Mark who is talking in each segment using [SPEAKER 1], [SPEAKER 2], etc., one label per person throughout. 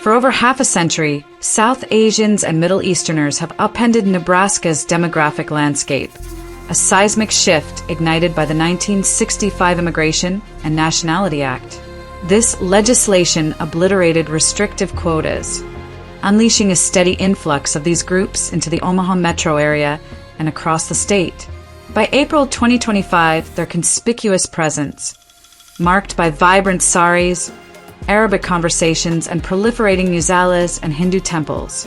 [SPEAKER 1] For over half a century, South Asians and Middle Easterners have upended Nebraska's demographic landscape, a seismic shift ignited by the 1965 Immigration and Nationality Act. This legislation obliterated restrictive quotas, unleashing a steady influx of these groups into the Omaha metro area and across the state. By April 2025, their conspicuous presence, marked by vibrant saris, Arabic conversations, and proliferating musalas and Hindu temples,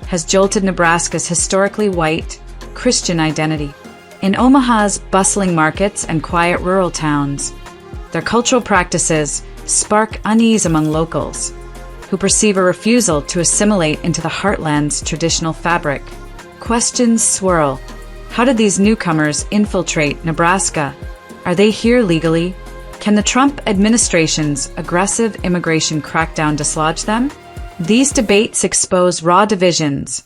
[SPEAKER 1] has jolted Nebraska's historically white, Christian identity. In Omaha's bustling markets and quiet rural towns, their cultural practices spark unease among locals, who perceive a refusal to assimilate into the Heartland's traditional fabric. Questions swirl. How did these newcomers infiltrate Nebraska? Are they here legally? Can the Trump administration's aggressive immigration crackdown dislodge them? These debates expose raw divisions,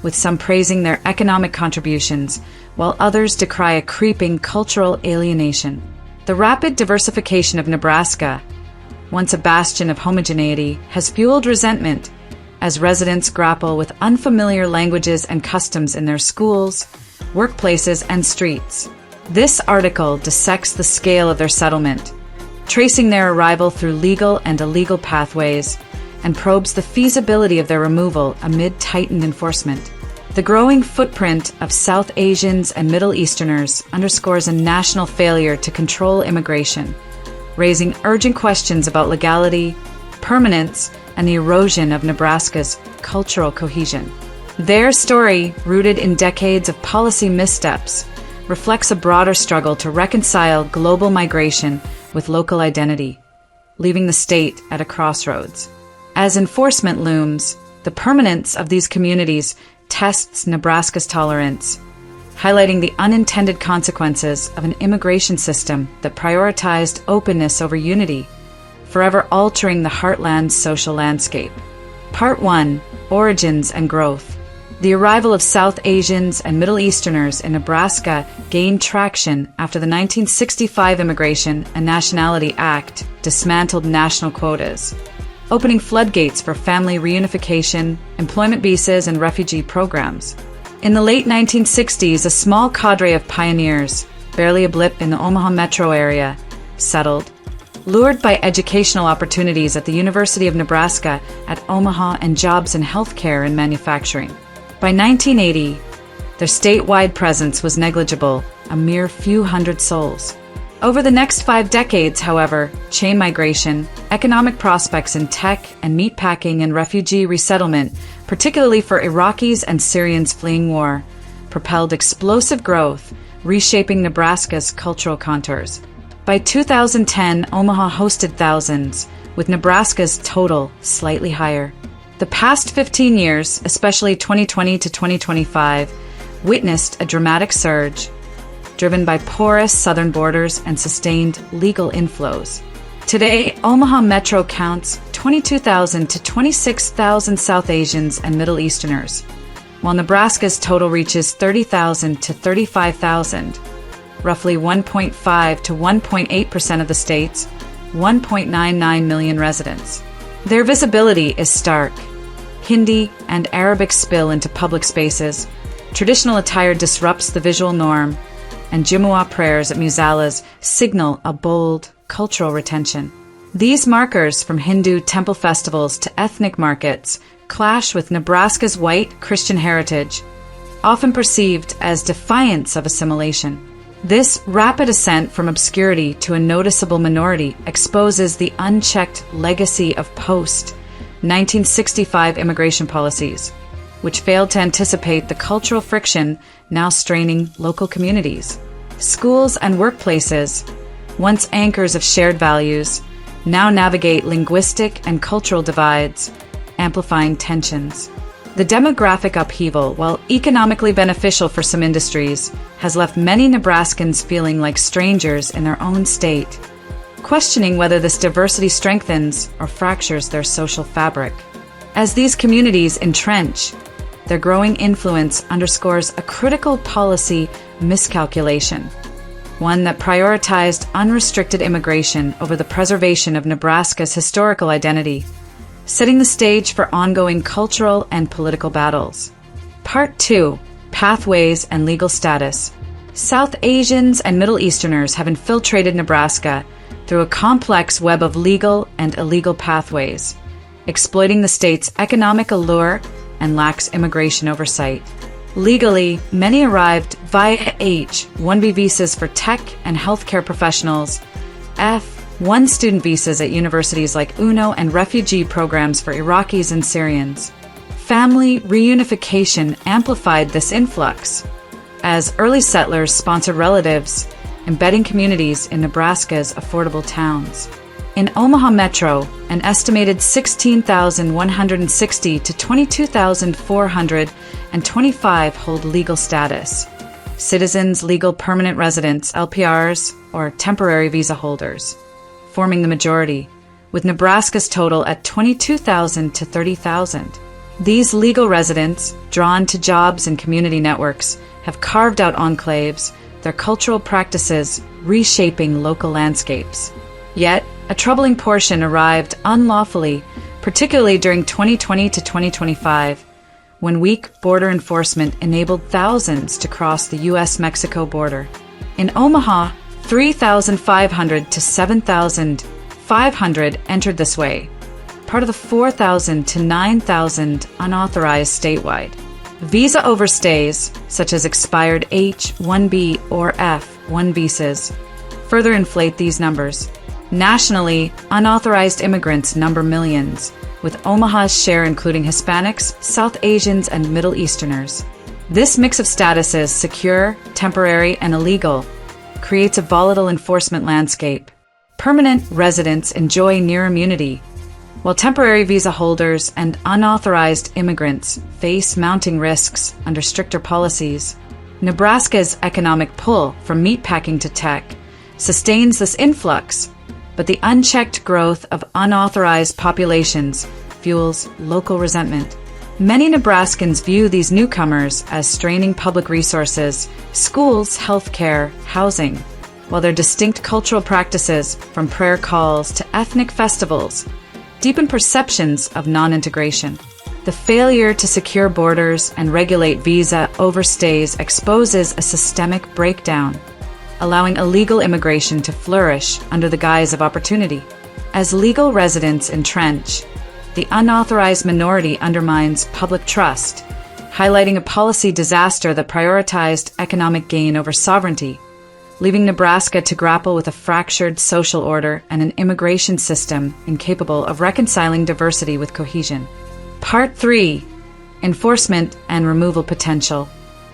[SPEAKER 1] with some praising their economic contributions, while others decry a creeping cultural alienation. The rapid diversification of Nebraska, once a bastion of homogeneity, has fueled resentment as residents grapple with unfamiliar languages and customs in their schools, workplaces, and streets. This article dissects the scale of their settlement, tracing their arrival through legal and illegal pathways, and probes the feasibility of their removal amid tightened enforcement. The growing footprint of South Asians and Middle Easterners underscores a national failure to control immigration, raising urgent questions about legality, permanence, and the erosion of Nebraska's cultural cohesion. Their story, rooted in decades of policy missteps, reflects a broader struggle to reconcile global migration with local identity, leaving the state at a crossroads. As enforcement looms, the permanence of these communities tests Nebraska's tolerance, highlighting the unintended consequences of an immigration system that prioritized openness over unity, forever altering the Heartland's social landscape. Part 1: Origins and Growth. The arrival of South Asians and Middle Easterners in Nebraska gained traction after the 1965 Immigration and Nationality Act dismantled national quotas, opening floodgates for family reunification, employment visas, and refugee programs. In the late 1960s, a small cadre of pioneers, barely a blip in the Omaha metro area, settled, lured by educational opportunities at the University of Nebraska at Omaha and jobs in healthcare and manufacturing. By 1980, their statewide presence was negligible, a mere few hundred souls. Over the next 5 decades, however, chain migration, economic prospects in tech and meatpacking, and refugee resettlement, particularly for Iraqis and Syrians fleeing war, propelled explosive growth, reshaping Nebraska's cultural contours. By 2010, Omaha hosted thousands, with Nebraska's total slightly higher. The past 15 years, especially 2020 to 2025, witnessed a dramatic surge, driven by porous southern borders and sustained legal inflows. Today, Omaha Metro counts 22,000 to 26,000 South Asians and Middle Easterners, while Nebraska's total reaches 30,000 to 35,000, roughly 1.5 to 1.8% of the state's 1.99 million residents. Their visibility is stark. Hindi and Arabic spill into public spaces, traditional attire disrupts the visual norm, and Jumu'ah prayers at musalas signal a bold cultural retention. These markers, from Hindu temple festivals to ethnic markets, clash with Nebraska's white Christian heritage, often perceived as defiance of assimilation. This rapid ascent from obscurity to a noticeable minority exposes the unchecked legacy of post-1965 immigration policies, which failed to anticipate the cultural friction now straining local communities. Schools and workplaces, once anchors of shared values, now navigate linguistic and cultural divides, amplifying tensions. The demographic upheaval, while economically beneficial for some industries, has left many Nebraskans feeling like strangers in their own state, questioning whether this diversity strengthens or fractures their social fabric. As these communities entrench, their growing influence underscores a critical policy miscalculation, one that prioritized unrestricted immigration over the preservation of Nebraska's historical identity. setting the stage for ongoing cultural and political battles. Part 2. Pathways and Legal Status. South Asians and Middle Easterners have infiltrated Nebraska through a complex web of legal and illegal pathways, exploiting the state's economic allure and lax immigration oversight. Legally, many arrived via H-1B visas for tech and healthcare professionals, F-1 student visas at universities like UNO, and refugee programs for Iraqis and Syrians. Family reunification amplified this influx, as early settlers sponsored relatives, embedding communities in Nebraska's affordable towns. In Omaha Metro, an estimated 16,160 to 22,425 hold legal status. Citizens, legal permanent residents, LPRs, or temporary visa holders, forming the majority, with Nebraska's total at 22,000 to 30,000. These legal residents, drawn to jobs and community networks, have carved out enclaves, their cultural practices reshaping local landscapes. Yet, a troubling portion arrived unlawfully, particularly during 2020 to 2025, when weak border enforcement enabled thousands to cross the U.S.-Mexico border. In Omaha, 3,500 to 7,500 entered this way, part of the 4,000 to 9,000 unauthorized statewide. Visa overstays, such as expired H-1B or F-1 visas, further inflate these numbers. Nationally, unauthorized immigrants number millions, with Omaha's share including Hispanics, South Asians, and Middle Easterners. This mix of statuses, secure, temporary, and illegal, creates a volatile enforcement landscape. Permanent residents enjoy near immunity, while temporary visa holders and unauthorized immigrants face mounting risks under stricter policies. Nebraska's economic pull from meatpacking to tech sustains this influx, but the unchecked growth of unauthorized populations fuels local resentment. Many Nebraskans view these newcomers as straining public resources, schools, healthcare, housing, while their distinct cultural practices, from prayer calls to ethnic festivals, deepen perceptions of non-integration. The failure to secure borders and regulate visa overstays exposes a systemic breakdown, allowing illegal immigration to flourish under the guise of opportunity. As legal residents entrench, the unauthorized minority undermines public trust, highlighting a policy disaster that prioritized economic gain over sovereignty, leaving Nebraska to grapple with a fractured social order and an immigration system incapable of reconciling diversity with cohesion. Part 3. Enforcement and Removal Potential.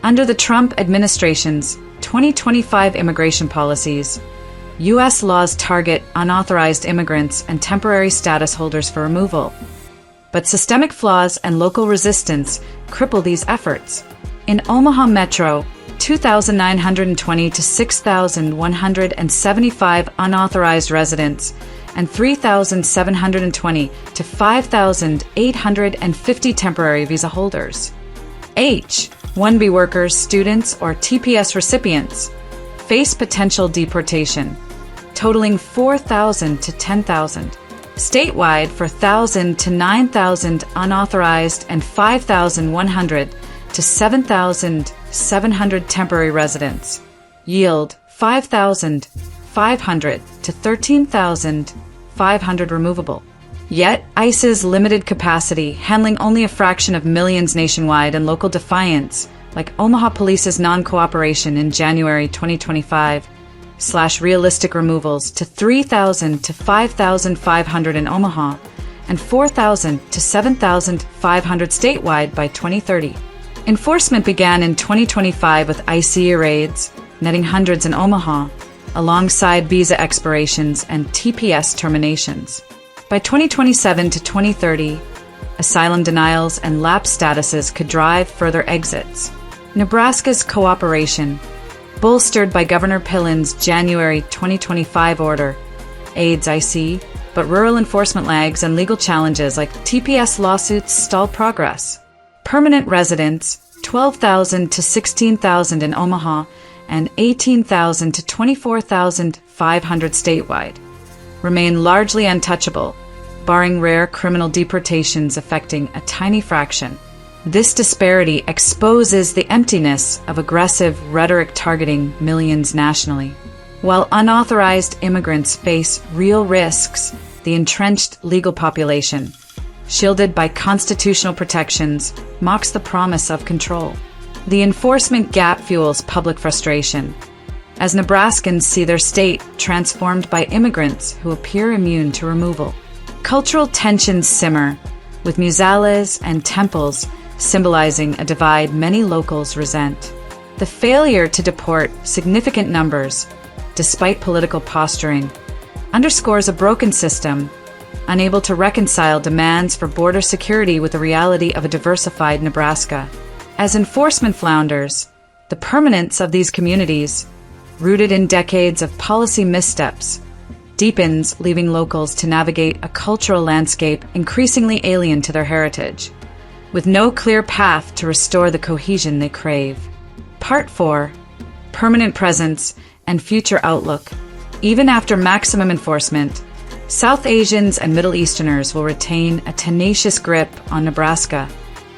[SPEAKER 1] Under the Trump administration's 2025 immigration policies, U.S. laws target unauthorized immigrants and temporary status holders for removal. But systemic flaws and local resistance cripple these efforts. In Omaha Metro, 2,920 to 6,175 unauthorized residents and 3,720 to 5,850 temporary visa holders. H-1B workers, students, or TPS recipients face potential deportation, totaling 4,000 to 10,000. Statewide, for 1,000 to 9,000 unauthorized and 5,100 to 7,700 temporary residents, yield 5,500 to 13,500 removable. Yet, ICE's limited capacity, handling only a fraction of millions nationwide, and local defiance, like Omaha Police's non-cooperation in January 2025, slash realistic removals to 3,000 to 5,500 in Omaha and 4,000 to 7,500 statewide by 2030. Enforcement began in 2025 with ICE raids, netting hundreds in Omaha, alongside visa expirations and TPS terminations. By 2027 to 2030, asylum denials and lapse statuses could drive further exits. Nebraska's cooperation, bolstered by Governor Pillen's January 2025 order, aids IC, but rural enforcement lags and legal challenges like TPS lawsuits stall progress. Permanent residents, 12,000 to 16,000 in Omaha and 18,000 to 24,500 statewide, remain largely untouchable, barring rare criminal deportations affecting a tiny fraction. This disparity exposes the emptiness of aggressive rhetoric targeting millions nationally. While unauthorized immigrants face real risks, the entrenched legal population, shielded by constitutional protections, mocks the promise of control. The enforcement gap fuels public frustration, as Nebraskans see their state transformed by immigrants who appear immune to removal. Cultural tensions simmer, with muselas and temples symbolizing a divide many locals resent. The failure to deport significant numbers, despite political posturing, underscores a broken system, unable to reconcile demands for border security with the reality of a diversified Nebraska. As enforcement flounders, the permanence of these communities, rooted in decades of policy missteps, deepens, leaving locals to navigate a cultural landscape increasingly alien to their heritage, with no clear path to restore the cohesion they crave. Part 4. Permanent Presence and Future Outlook. Even after maximum enforcement, South Asians and Middle Easterners will retain a tenacious grip on Nebraska.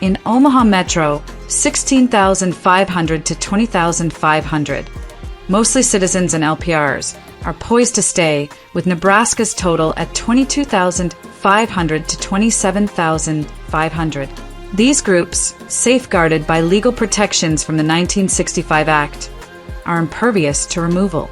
[SPEAKER 1] In Omaha Metro, 16,500 to 20,500, mostly citizens and LPRs, are poised to stay, with Nebraska's total at 22,500 to 27,500. These groups, safeguarded by legal protections from the 1965 Act, are impervious to removal.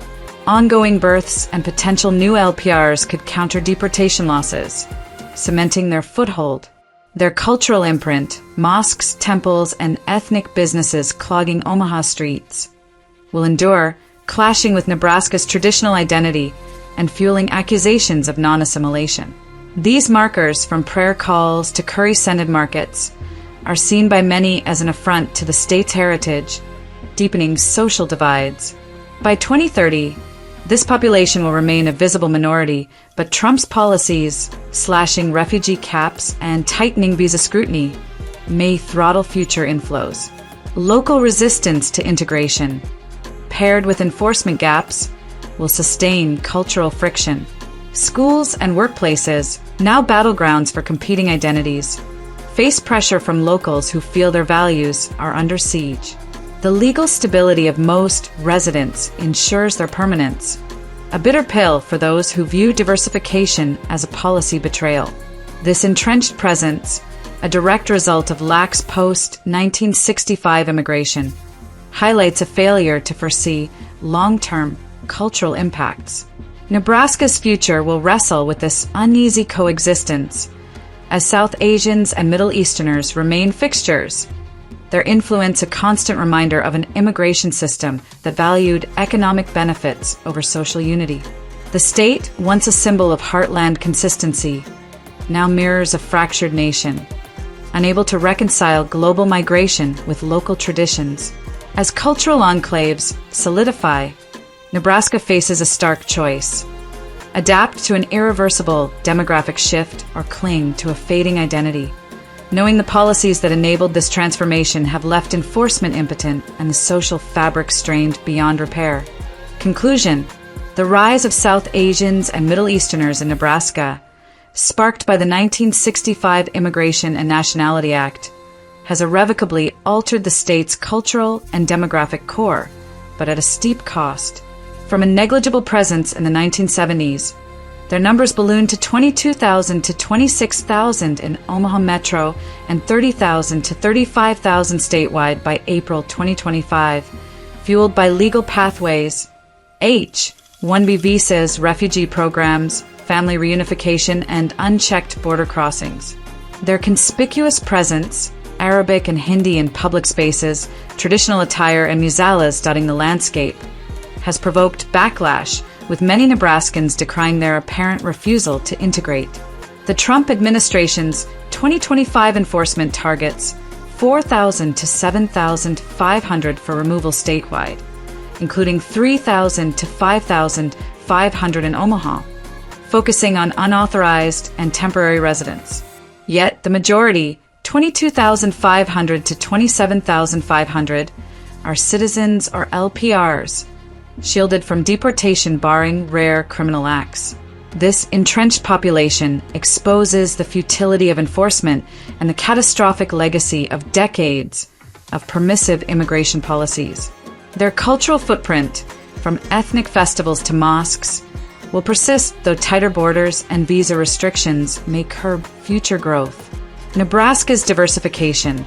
[SPEAKER 1] Ongoing births and potential new LPRs could counter deportation losses, cementing their foothold. Their cultural imprint, mosques, temples, and ethnic businesses clogging Omaha streets, will endure, clashing with Nebraska's traditional identity and fueling accusations of non-assimilation. These markers, from prayer calls to curry-scented markets, are seen by many as an affront to the state's heritage, deepening social divides. By 2030, this population will remain a visible minority, but Trump's policies, slashing refugee caps and tightening visa scrutiny, may throttle future inflows. Local resistance to integration, paired with enforcement gaps, will sustain cultural friction. Schools and workplaces, now battlegrounds for competing identities, face pressure from locals who feel their values are under siege. The legal stability of most residents ensures their permanence, a bitter pill for those who view diversification as a policy betrayal. This entrenched presence, a direct result of lax post-1965 immigration, highlights a failure to foresee long-term cultural impacts. Nebraska's future will wrestle with this uneasy coexistence as South Asians and Middle Easterners remain fixtures, their influence a constant reminder of an immigration system that valued economic benefits over social unity. The state, once a symbol of heartland consistency, now mirrors a fractured nation, unable to reconcile global migration with local traditions. As cultural enclaves solidify, Nebraska faces a stark choice: adapt to an irreversible demographic shift or cling to a fading identity. Knowing the policies that enabled this transformation have left enforcement impotent and the social fabric strained beyond repair. Conclusion: the rise of South Asians and Middle Easterners in Nebraska, sparked by the 1965 Immigration and Nationality Act, has irrevocably altered the state's cultural and demographic core, but at a steep cost. From a negligible presence in the 1970s, their numbers ballooned to 22,000 to 26,000 in Omaha Metro and 30,000 to 35,000 statewide by April 2025, fueled by legal pathways, H-1B visas, refugee programs, family reunification, and unchecked border crossings. Their conspicuous presence, Arabic and Hindi in public spaces, traditional attire, and muselas dotting the landscape, has provoked backlash, with many Nebraskans decrying their apparent refusal to integrate. The Trump administration's 2025 enforcement targets 4,000 to 7,500 for removal statewide, including 3,000 to 5,500 in Omaha, focusing on unauthorized and temporary residents. Yet the majority, 22,500 to 27,500, are citizens or LPRs, shielded from deportation barring rare criminal acts. This entrenched population exposes the futility of enforcement and the catastrophic legacy of decades of permissive immigration policies. Their cultural footprint, from ethnic festivals to mosques, will persist though tighter borders and visa restrictions may curb future growth. Nebraska's diversification,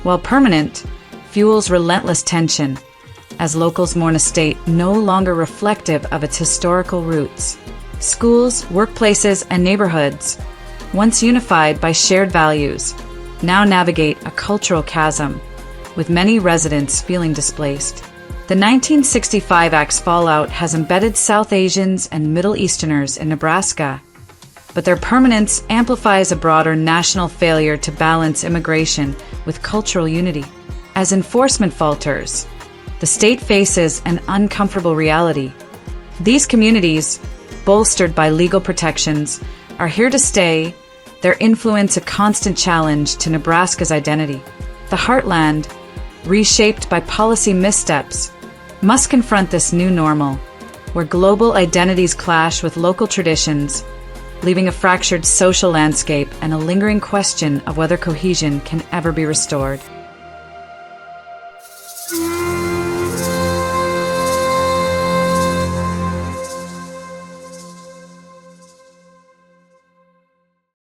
[SPEAKER 1] while permanent, fuels relentless tension as locals mourn a state no longer reflective of its historical roots. Schools, workplaces, and neighborhoods, once unified by shared values, now navigate a cultural chasm, with many residents feeling displaced. The 1965 Act's fallout has embedded South Asians and Middle Easterners in Nebraska, but their permanence amplifies a broader national failure to balance immigration with cultural unity. As enforcement falters, the state faces an uncomfortable reality. These communities, bolstered by legal protections, are here to stay, their influence a constant challenge to Nebraska's identity. The Heartland, reshaped by policy missteps, must confront this new normal, where global identities clash with local traditions, leaving a fractured social landscape and a lingering question of whether cohesion can ever be restored.